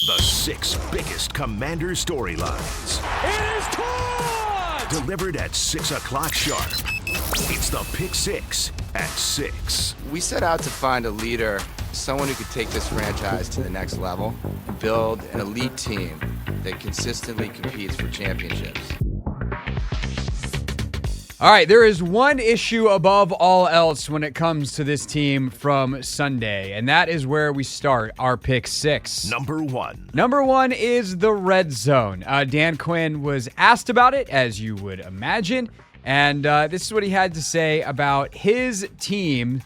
The 6 biggest Commander storylines. It is caught! Delivered at 6 o'clock sharp. It's the Pick 6 at 6. We set out to find a leader, someone who could take this franchise to the next level, build an elite team that consistently competes for championships. All right, there is one issue above all else when it comes to this team from Sunday, and that is where we start our Pick 6. Number 1. Number 1 is the red zone. Dan Quinn was asked about it, as you would imagine, and this is what he had to say about his team,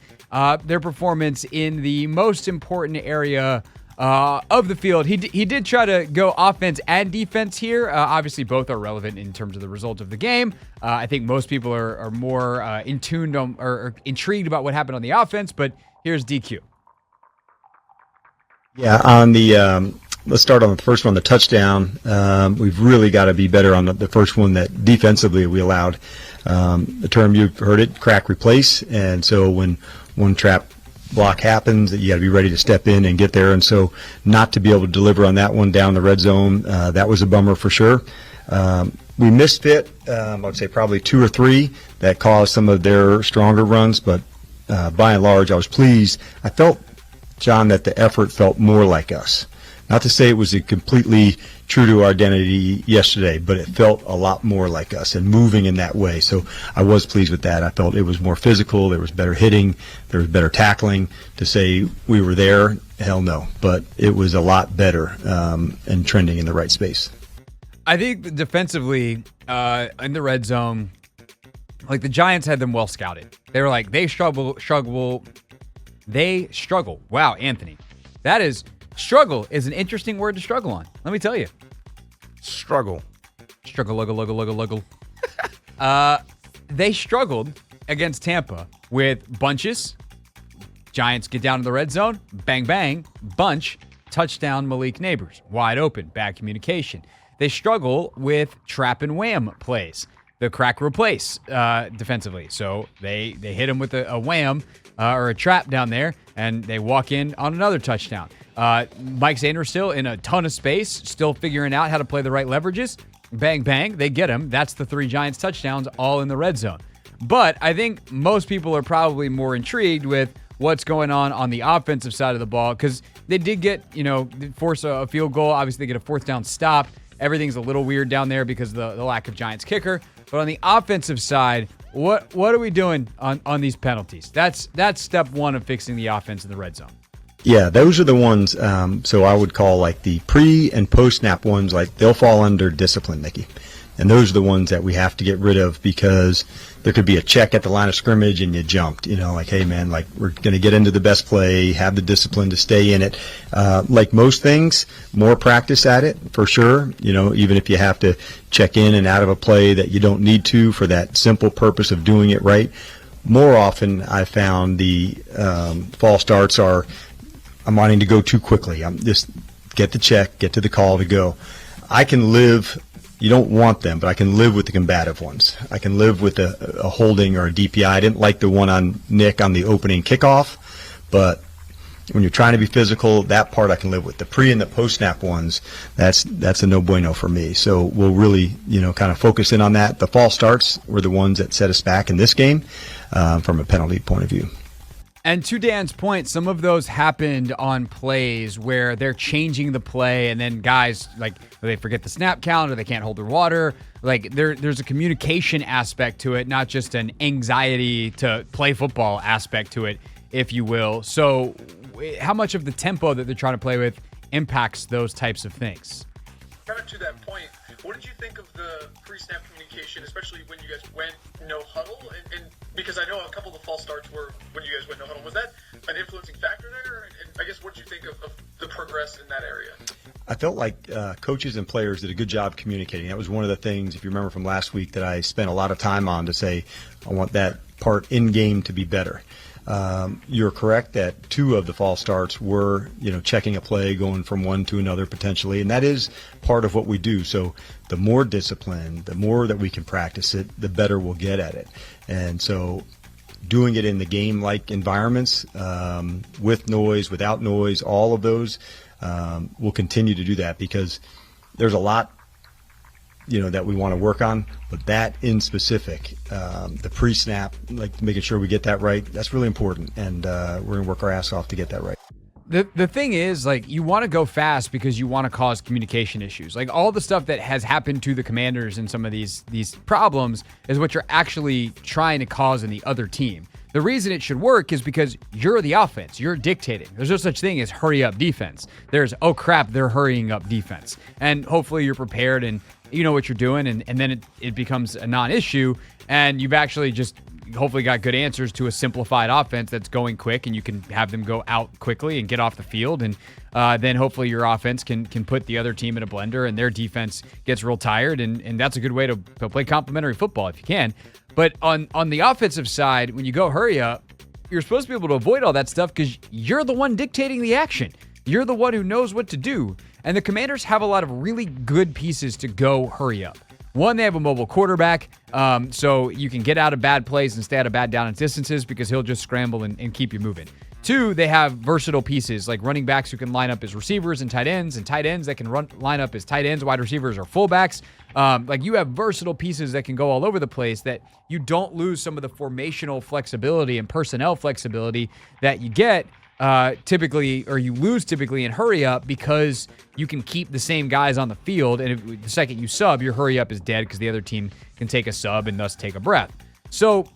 their performance in the most important area of the field. He did try to go offense and defense here. Obviously, both are relevant in terms of the result of the game. I think most people are more in tune or intrigued about what happened on the offense, but here's DQ. Yeah, on the let's start on the first one, the touchdown. We've really got to be better on the first one that defensively we allowed. The term you've heard it, crack replace, and so when one trap block happens, you got to be ready to step in and get there. And so not to be able to deliver on that one down the red zone, that was a bummer for sure. We misfit, I would say probably 2 or 3 that caused some of their stronger runs, but by and large, I was pleased. I felt, John, that the effort felt more like us. Not to say it was completely true to our identity yesterday, but it felt a lot more like us and moving in that way. So I was pleased with that. I felt it was more physical. There was better hitting. There was better tackling. To say we were there, hell no. But it was a lot better and trending in the right space. I think defensively in the red zone, like the Giants had them well scouted. They were like, they struggle. Wow, Anthony. Struggle is an interesting word to struggle on. Let me tell you. Struggle. Luggle. They struggled against Tampa with bunches. Giants get down to the red zone. Bang, bang. Bunch. Touchdown, Malik Neighbors. Wide open. Bad communication. They struggle with trap and wham plays. The crack replace defensively. So they hit him with a wham or a trap down there, and they walk in on another touchdown. Mike Sanders still in a ton of space, still figuring out how to play the right leverages. Bang, bang, they get him. That's the 3 Giants touchdowns all in the red zone. But I think most people are probably more intrigued with what's going on the offensive side of the ball, because they did get, force a field goal. Obviously, they get a 4th down stop. Everything's a little weird down there because of the lack of Giants kicker. But on the offensive side, what are we doing on these penalties? That's step 1 of fixing the offense in the red zone. Yeah, those are the ones, so I would call like the pre- and post-snap ones, like they'll fall under discipline, Nikki. And those are the ones that we have to get rid of, because there could be a check at the line of scrimmage and you jumped, like, hey, man, like we're going to get into the best play, have the discipline to stay in it. Like most things, more practice at it for sure, even if you have to check in and out of a play that you don't need to for that simple purpose of doing it right. More often I found the false starts are, I'm wanting to go too quickly. I'm just get the check, get to the call to go. I can live, you don't want them, but I can live with the combative ones. I can live with a holding or a DPI. I didn't like the one on Nick on the opening kickoff, but when you're trying to be physical, that part I can live with. The pre and the post snap ones, that's a no bueno for me. So we'll really, kind of focus in on that. The false starts were the ones that set us back in this game from a penalty point of view. And to Dan's point, some of those happened on plays where they're changing the play, and then guys, like, they forget the snap count or they can't hold their water. Like, there's a communication aspect to it, not just an anxiety to play football aspect to it, if you will. So how much of the tempo that they're trying to play with impacts those types of things? Kind of to that point, what did you think of the pre-snap communication, especially when you guys went no huddle? And because I know a couple of the false starts were when you guys went no huddle. Was that an influencing factor there? And I guess what did you think of the progress in that area? I felt like coaches and players did a good job communicating. That was one of the things, if you remember from last week, that I spent a lot of time on to say, I want that part in game to be better. You're correct that 2 of the false starts were, checking a play, going from one to another potentially, and that is part of what we do. So the more discipline, the more that we can practice it, the better we'll get at it. And so doing it in the game-like environments, with noise, without noise, all of those, we'll continue to do that because there's a lot, that we want to work on, but that in specific, the pre-snap, like making sure we get that right, that's really important, and we're going to work our ass off to get that right. The thing is, you want to go fast because you want to cause communication issues. All the stuff that has happened to the Commanders and some of these problems is what you're actually trying to cause in the other team. The reason it should work is because you're the offense. You're dictating. There's no such thing as hurry up defense. There's, oh crap, they're hurrying up defense. And hopefully you're prepared and you know what you're doing, and then it becomes a non-issue, and you've actually just hopefully got good answers to a simplified offense that's going quick, and you can have them go out quickly and get off the field, and then hopefully your offense can put the other team in a blender and their defense gets real tired, and that's a good way to play complementary football if you can. But on the offensive side, when you go hurry up, you're supposed to be able to avoid all that stuff because you're the one dictating the action. You're the one who knows what to do. And the Commanders have a lot of really good pieces to go hurry up. One, they have a mobile quarterback, so you can get out of bad plays and stay out of bad down and distances because he'll just scramble and keep you moving. Two, they have versatile pieces like running backs who can line up as receivers and tight ends that can line up as tight ends, wide receivers, or fullbacks. You have versatile pieces that can go all over the place that you don't lose some of the formational flexibility and personnel flexibility that you get typically, or you lose typically in hurry up because you can keep the same guys on the field, and if, the second you sub, your hurry up is dead because the other team can take a sub and thus take a breath. So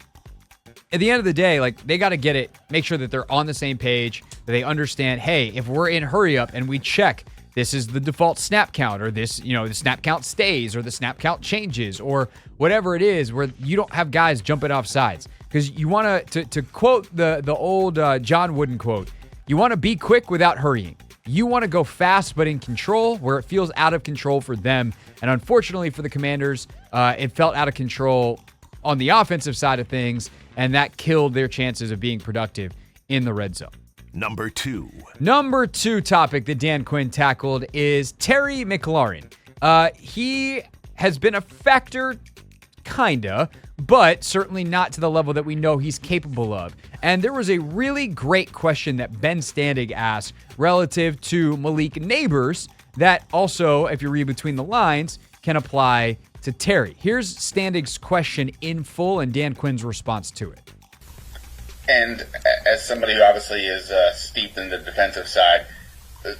at the end of the day, they got to get it, make sure that they're on the same page, that they understand, hey, if we're in hurry up and we check this is the default snap count, or this, the snap count stays, or the snap count changes, or whatever it is, where you don't have guys jumping off sides. Because you want to quote the old John Wooden quote, you want to be quick without hurrying. You want to go fast but in control where it feels out of control for them. And unfortunately for the Commanders, it felt out of control on the offensive side of things, and that killed their chances of being productive in the red zone. Number two topic that Dan Quinn tackled is Terry McLaurin. He has been a factor, kinda, but certainly not to the level that we know he's capable of. And there was a really great question that Ben Standig asked relative to Malik Neighbors that also, if you read between the lines, can apply to Terry. Here's Standig's question in full and Dan Quinn's response to it. And as somebody who obviously is steeped in the defensive side,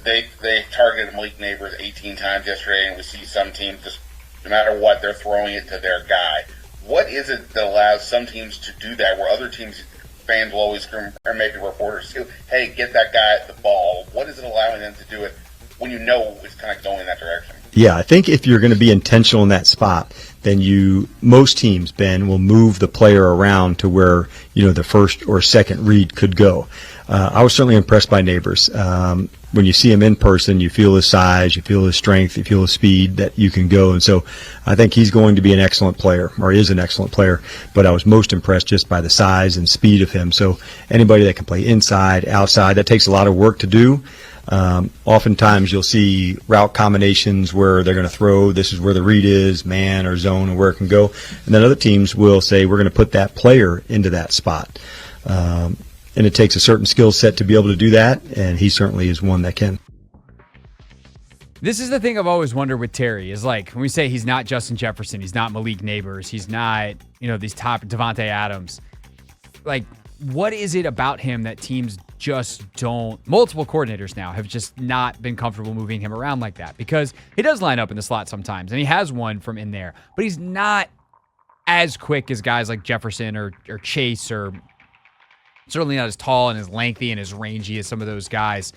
they targeted Malik Neighbors 18 times yesterday, and we see some teams just, no matter what, they're throwing it to their guy. What is it that allows some teams to do that, where other teams, fans will always scream, or maybe reporters too, hey, get that guy at the ball? What is it allowing them to do it when you know it's kind of going in that direction? Yeah, I think if you're going to be intentional in that spot, then most teams, Ben, will move the player around to where, the first or second read could go. I was certainly impressed by Neighbors. When you see him in person, you feel his size, you feel his strength, you feel his speed that you can go. And so I think he's going to be an excellent player, or is an excellent player. But I was most impressed just by the size and speed of him. So anybody that can play inside, outside, that takes a lot of work to do. Oftentimes you'll see route combinations where they're going to throw, this is where the read is, man or zone, and where it can go. And then other teams will say, we're going to put that player into that spot. And it takes a certain skill set to be able to do that, and he certainly is one that can. This is the thing I've always wondered with Terry, is when we say he's not Justin Jefferson, he's not Malik Neighbors, he's not, these top Devontae Adams. What is it about him that teams just don't, multiple coordinators now have just not been comfortable moving him around like that? Because he does line up in the slot sometimes, and he has one from in there, but he's not as quick as guys like Jefferson or Chase, or certainly not as tall and as lengthy and as rangy as some of those guys.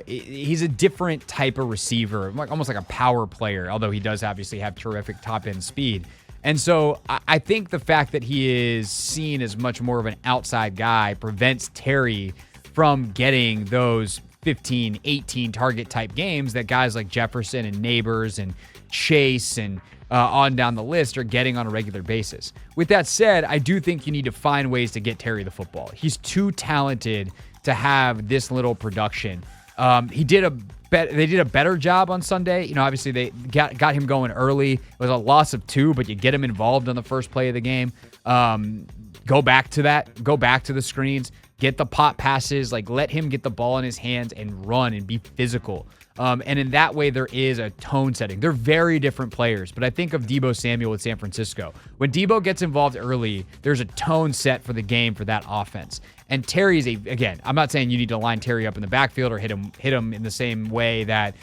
He's a different type of receiver, almost like a power player, although he does obviously have terrific top-end speed. And so I think the fact that he is seen as much more of an outside guy prevents Terry from getting those 15, 18 target type games that guys like Jefferson and Neighbors and Chase and on down the list are getting on a regular basis. With that said, I do think you need to find ways to get Terry the football. He's too talented to have this little production. They did a better job on Sunday. Obviously they got him going early. It was a loss of 2, but you get him involved on the first play of the game. Go back to that. Go back to the screens. get the pop passes, like let him get the ball in his hands and run and be physical. And in that way, there is a tone setting. They're very different players, but I think of Deebo Samuel with San Francisco. When Deebo gets involved early, there's a tone set for the game for that offense. And Terry's again, I'm not saying you need to line Terry up in the backfield or hit him in the same way that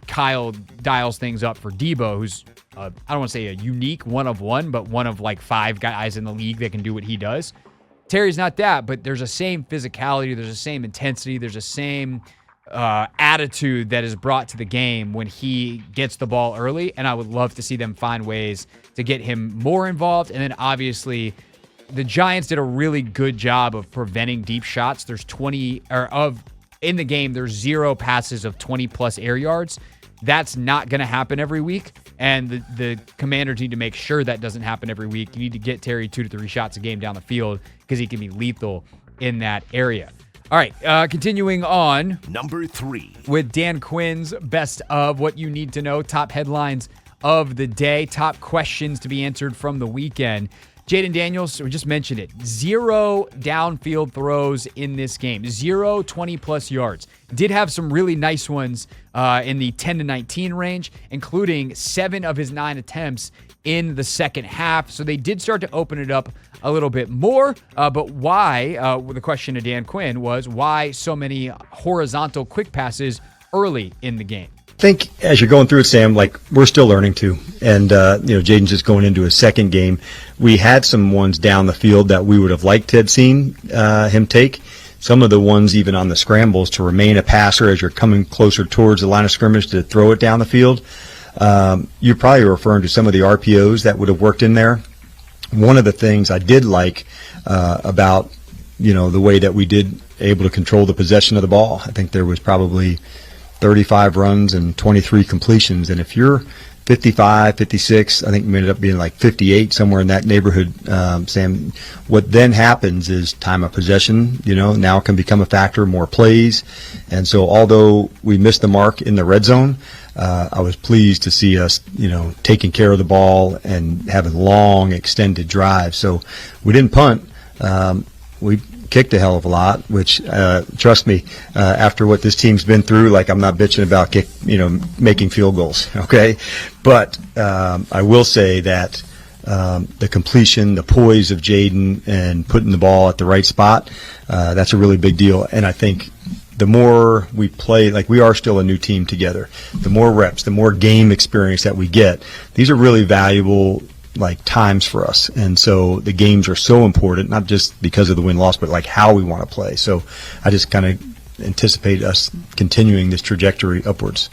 Kyle dials things up for Deebo, who's I don't want to say a unique one of one, but one of like 5 guys in the league that can do what he does. Terry's not that, but there's the same physicality, there's the same intensity, there's the same attitude that is brought to the game when he gets the ball early, and I would love to see them find ways to get him more involved. And then obviously the Giants did a really good job of preventing deep shots. There's in the game, there's 0 passes of 20 plus air yards. That's not going to happen every week, and the Commanders need to make sure that doesn't happen every week. You need to get Terry 2 to 3 shots a game down the field because he can be lethal in that area. All right, continuing on. Number 3. With Dan Quinn's best of what you need to know, top headlines of the day, top questions to be answered from the weekend. Jayden Daniels, we just mentioned it, 0 downfield throws in this game, 0 20-plus yards. Did have some really nice ones in the 10 to 19 range, including 7 of his 9 attempts in the second half. So they did start to open it up a little bit more. But why, the question to Dan Quinn was, why so many horizontal quick passes early in the game? I think as you're going through it, Sam, like we're still learning too. And, Jayden's just going into his second game. We had some ones down the field that we would have liked to have seen him take. Some of the ones even on the scrambles to remain a passer as you're coming closer towards the line of scrimmage to throw it down the field. You're probably referring to some of the RPOs that would have worked in there. One of the things I did like about, the way that we did able to control the possession of the ball. I think there was probably 35 runs and 23 completions. And if you're 55, 56, I think we ended up being like 58, somewhere in that neighborhood, Sam, what then happens is time of possession, now can become a factor, more plays. And so although we missed the mark in the red zone, I was pleased to see us, taking care of the ball and having long extended drives. So we didn't punt. We kicked a hell of a lot, which, trust me, after what this team's been through, like I'm not bitching about making field goals, okay? But I will say that the completion, the poise of Jayden and putting the ball at the right spot, that's a really big deal. And I think the more we play, like we are still a new team together, the more reps, the more game experience that we get, these are really valuable times for us. And so the games are so important, not just because of the win-loss, but how we want to play. So I just kind of anticipate us continuing this trajectory upwards.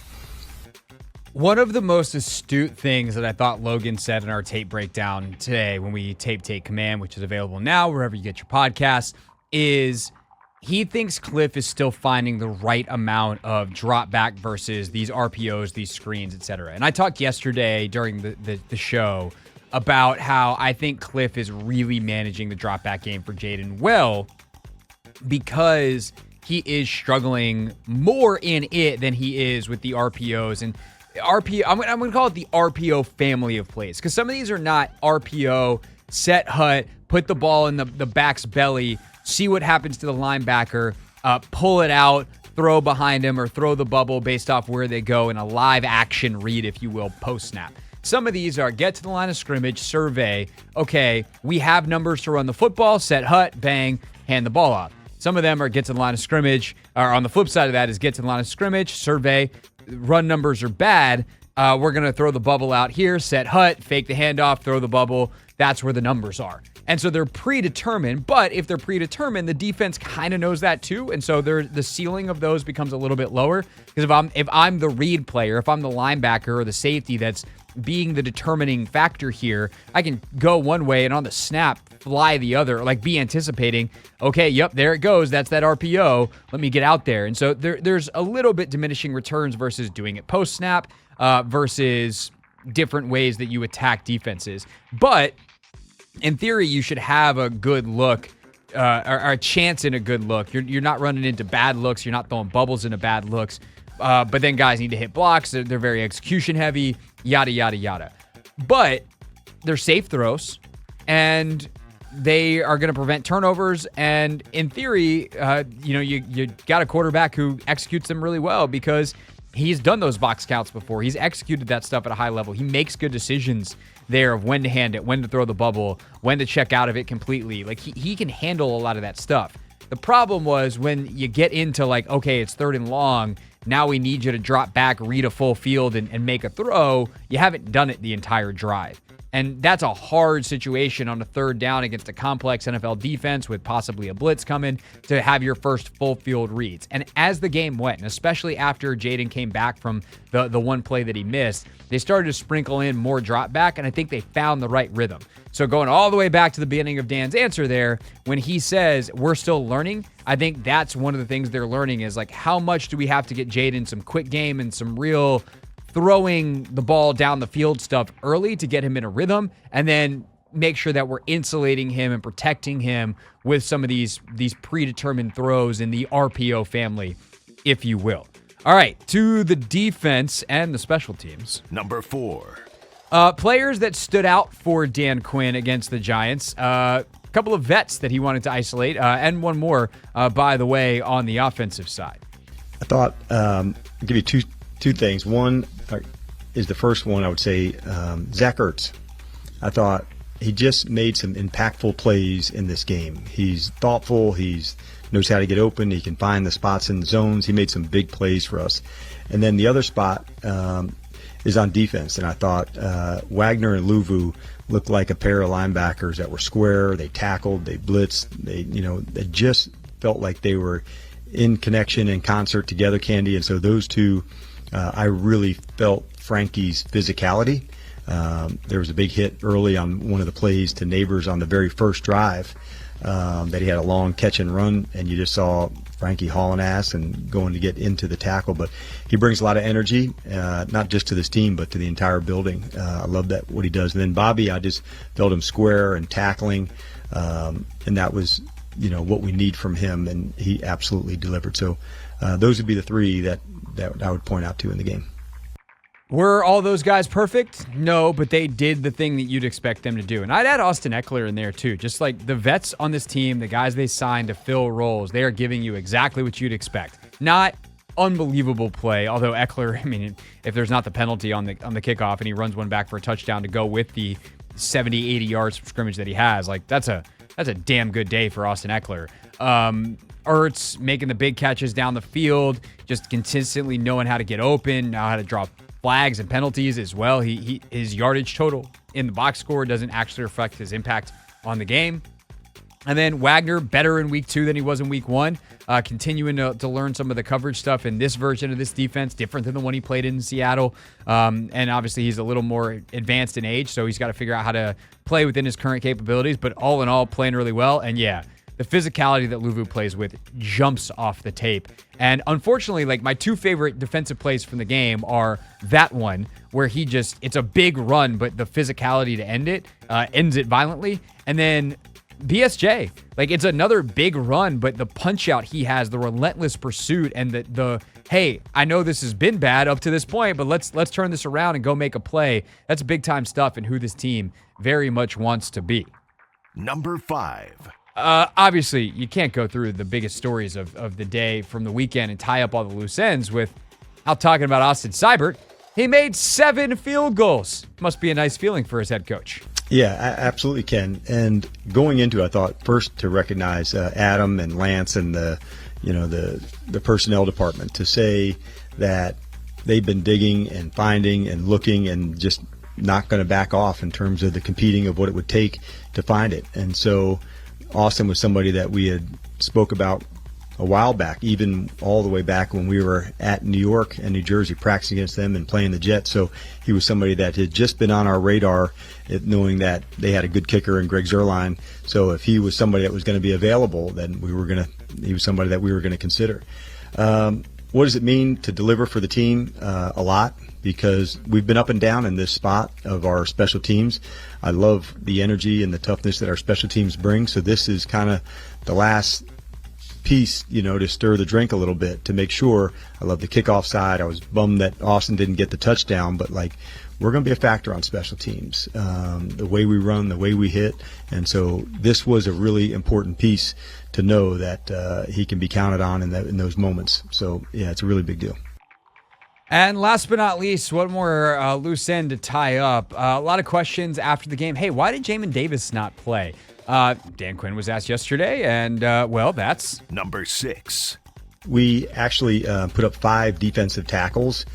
One of the most astute things that I thought Logan said in our tape breakdown today when we tape Take Command, which is available now wherever you get your podcasts, is he thinks Cliff is still finding the right amount of drop back versus these RPOs, these screens, etc. And I talked yesterday during the show about how I think Cliff is really managing the drop back game for Jayden well, because he is struggling more in it than he is with the RPOs. And RPO, I'm going to call it the RPO family of plays, because some of these are not RPO, set hut, put the ball in the back's belly, see what happens to the linebacker, pull it out, throw behind him, or throw the bubble based off where they go in a live action read, if you will, post snap. Some of these are get to the line of scrimmage, survey. Okay, we have numbers to run the football, set hut, bang, hand the ball off. Some of them are get to the line of scrimmage, or on the flip side of that is get to the line of scrimmage, survey, run numbers are bad. We're going to throw the bubble out here, set hut, fake the handoff, throw the bubble. That's where the numbers are. And so they're predetermined, but if they're predetermined, the defense kind of knows that too. And so the ceiling of those becomes a little bit lower. Because if I'm the read player, if I'm the linebacker or the safety that's being the determining factor here, I can go one way and on the snap, fly the other, be anticipating, okay, yep, there it goes. That's that RPO. Let me get out there. And so there's a little bit diminishing returns versus doing it post-snap versus different ways that you attack defenses. But in theory, you should have a good look or a chance in a good look. You're not running into bad looks. You're not throwing bubbles into bad looks. But then guys need to hit blocks. They're very execution heavy, yada, yada, yada. But they're safe throws, and they are going to prevent turnovers. And in theory, you got a quarterback who executes them really well because he's done those box counts before. He's executed that stuff at a high level. He makes good decisions there of when to hand it, when to throw the bubble, when to check out of it completely. Like, he can handle a lot of that stuff. The problem was when you get into like, okay, it's 3rd and long, now we need you to drop back, read a full field, and make a throw. You haven't done it the entire drive. And that's a hard situation on a 3rd down against a complex NFL defense with possibly a blitz coming to have your first full field reads. And as the game went, and especially after Jayden came back from the one play that he missed, they started to sprinkle in more drop back, and I think they found the right rhythm. So going all the way back to the beginning of Dan's answer there, when he says we're still learning, I think that's one of the things they're learning is like, how much do we have to get Jayden some quick game and some real throwing the ball down the field stuff early to get him in a rhythm, and then make sure that we're insulating him and protecting him with some of these predetermined throws in the RPO family, if you will. All right, to the defense and the special teams. Number 4. Players that stood out for Dan Quinn against the Giants. A couple of vets that he wanted to isolate, and one more, by the way, on the offensive side. I thought I'll give you two things. One is the first one, I would say, Zach Ertz. I thought he just made some impactful plays in this game. He's thoughtful. He knows how to get open. He can find the spots in the zones. He made some big plays for us. And then the other spot is on defense. And I thought Wagner and Luvu looked like a pair of linebackers that were square. They tackled. They blitzed. They just felt like they were in connection and concert together, Candy. And so those two, I really felt Frankie's physicality. There was a big hit early on one of the plays to Neighbors on the very first drive that he had a long catch and run, and you just saw Frankie hauling ass and going to get into the tackle. But he brings a lot of energy, not just to this team, but to the entire building. I love that, what he does. And then Bobby, I just felt him square and tackling, and that was what we need from him, and he absolutely delivered. So those would be the three that I would point out to in the game. Were all those guys perfect? No, but they did the thing that you'd expect them to do. And I'd add Austin Eckler in there too. Just like the vets on this team, the guys they signed to fill roles, they are giving you exactly what you'd expect. Not unbelievable play, although Eckler, I mean, if there's not the penalty on the kickoff and he runs one back for a touchdown to go with the 70, 80 yards from scrimmage that he has, like that's a damn good day for Austin Eckler. Ertz making the big catches down the field, just consistently knowing how to get open, know how to drop flags and penalties as well. His yardage total in the box score doesn't actually reflect his impact on the game. And then Wagner, better in week 2 than he was in week 1, continuing to learn some of the coverage stuff in this version of this defense, different than the one he played in Seattle. And obviously he's a little more advanced in age, so he's got to figure out how to play within his current capabilities, but all in all, playing really well. And yeah, the physicality that Luvu plays with jumps off the tape. And unfortunately, like my 2 favorite defensive plays from the game are that one where it's a big run, but the physicality to end it ends it violently. And then BSJ, like it's another big run, but the punch out he has, the relentless pursuit, and the hey, I know this has been bad up to this point, but let's turn this around and go make a play. That's big time stuff and who this team very much wants to be. Number 5. Obviously, you can't go through the biggest stories of the day from the weekend and tie up all the loose ends without talking about Austin Seibert. He made 7 field goals. Must be a nice feeling for his head coach. Yeah, absolutely, Ken. And going into it, I thought first to recognize Adam and Lance and the personnel department, to say that they've been digging and finding and looking and just not going to back off in terms of the competing of what it would take to find it. And so Austin was somebody that we had spoke about a while back, even all the way back when we were at New York and New Jersey practicing against them and playing the Jets. So he was somebody that had just been on our radar, knowing that they had a good kicker in Greg Zuerlein. So if he was somebody that was going to be available, then he was somebody that we were going to consider. What does it mean to deliver for the team? A lot, because we've been up and down in this spot of our special teams. I love the energy and the toughness that our special teams bring. So this is kind of the last piece, to stir the drink a little bit, to make sure. I love the kickoff side. I was bummed that Austin didn't get the touchdown, but we're going to be a factor on special teams, the way we run, the way we hit. And so this was a really important piece to know that he can be counted on in those moments. So, yeah, it's a really big deal. And last but not least, one more loose end to tie up. A lot of questions after the game. Hey, why did Jamon Davis not play? Dan Quinn was asked yesterday, and, that's number 6. We actually put up 5 defensive tackles.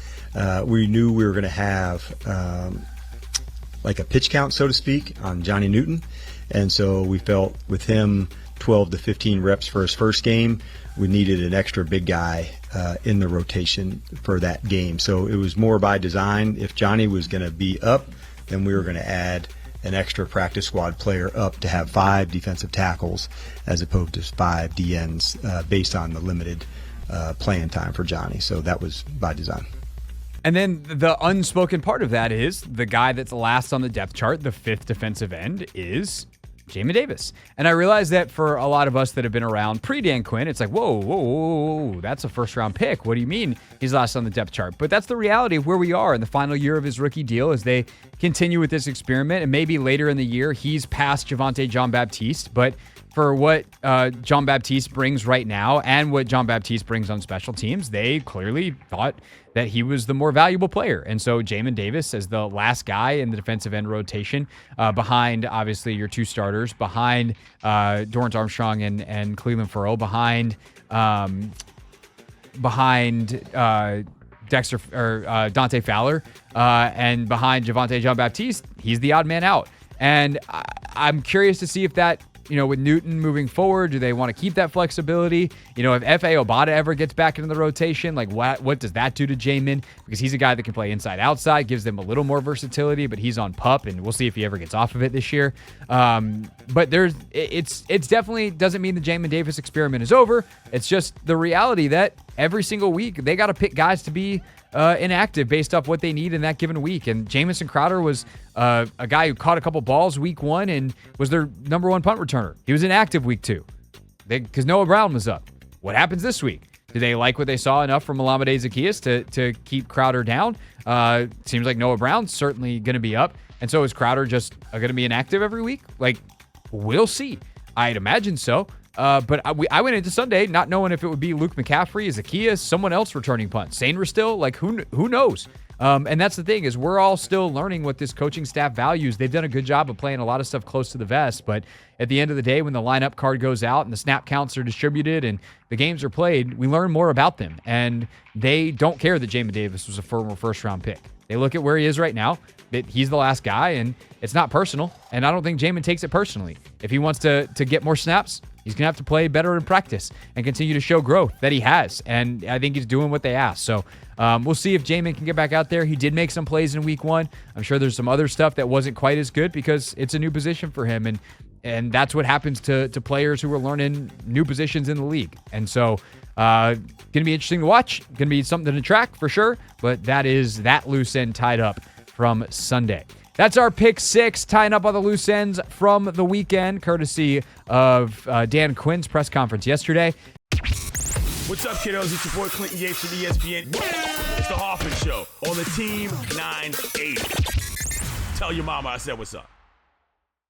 We knew we were going to have a pitch count, so to speak, on Johnny Newton. And so we felt with him 12 to 15 reps for his first game, we needed an extra big guy in the rotation for that game. So it was more by design. If Johnny was going to be up, then we were going to add an extra practice squad player up to have 5 defensive tackles as opposed to 5 DNs based on the limited playing time for Johnny. So that was by design. And then the unspoken part of that is the guy that's last on the depth chart, the 5th defensive end, is Jamin Davis. And I realize that for a lot of us that have been around pre-Dan Quinn, it's like, whoa, that's a first-round pick. What do you mean he's last on the depth chart? But that's the reality of where we are in the final year of his rookie deal as they continue with this experiment. And maybe later in the year, he's past Javonte Jean-Baptiste. But for what Jean-Baptiste brings right now and what Jean-Baptiste brings on special teams, they clearly thought that he was the more valuable player. And so Jamin Davis as the last guy in the defensive end rotation behind, obviously, your 2 starters, behind Dorrance Armstrong and Cleveland Ferrell, behind Dexter or Dante Fowler, and behind Javonte Jean-Baptiste, he's the odd man out. And I'm curious to see if that, with Newton moving forward, do they want to keep that flexibility? If F.A. Obata ever gets back into the rotation, what does that do to Jamin? Because he's a guy that can play inside, outside, gives them a little more versatility, but he's on PUP, and we'll see if he ever gets off of it this year. But it's definitely doesn't mean the Jamin Davis experiment is over. It's just the reality that every single week they got to pick guys to be inactive based off what they need in that given week. And Jamison Crowder was a guy who caught a couple balls week 1 and was their number 1 punt returner. He was inactive week 2 because Noah Brown was up. What happens this week? Do they like what they saw enough from Olamide Zaccheaus to keep Crowder down? Seems like Noah Brown's certainly going to be up. And so is Crowder just going to be inactive every week? We'll see. I'd imagine so. But I went into Sunday not knowing if it would be Luke McCaffrey, Zaccheaus, someone else returning punts. Sainristil still, who knows? And that's the thing is we're all still learning what this coaching staff values. They've done a good job of playing a lot of stuff close to the vest, but at the end of the day, when the lineup card goes out and the snap counts are distributed and the games are played, we learn more about them. And they don't care that Jamin Davis was a former first-round pick. They look at where he is right now, that he's the last guy, and it's not personal. And I don't think Jamin takes it personally. If he wants to get more snaps, he's going to have to play better in practice and continue to show growth that he has. And I think he's doing what they asked. So we'll see if Jamin can get back out there. He did make some plays in week 1. I'm sure there's some other stuff that wasn't quite as good because it's a new position for him. And that's what happens to players who are learning new positions in the league. And so going to be interesting to watch. Going to be something to track for sure. But that is that loose end tied up from Sunday. That's our pick 6, tying up all the loose ends from the weekend, courtesy of Dan Quinn's press conference yesterday. What's up, kiddos? It's your boy Clinton Yates from ESPN. It's the Hoffman Show on the Team 980. Tell your mama I said what's up.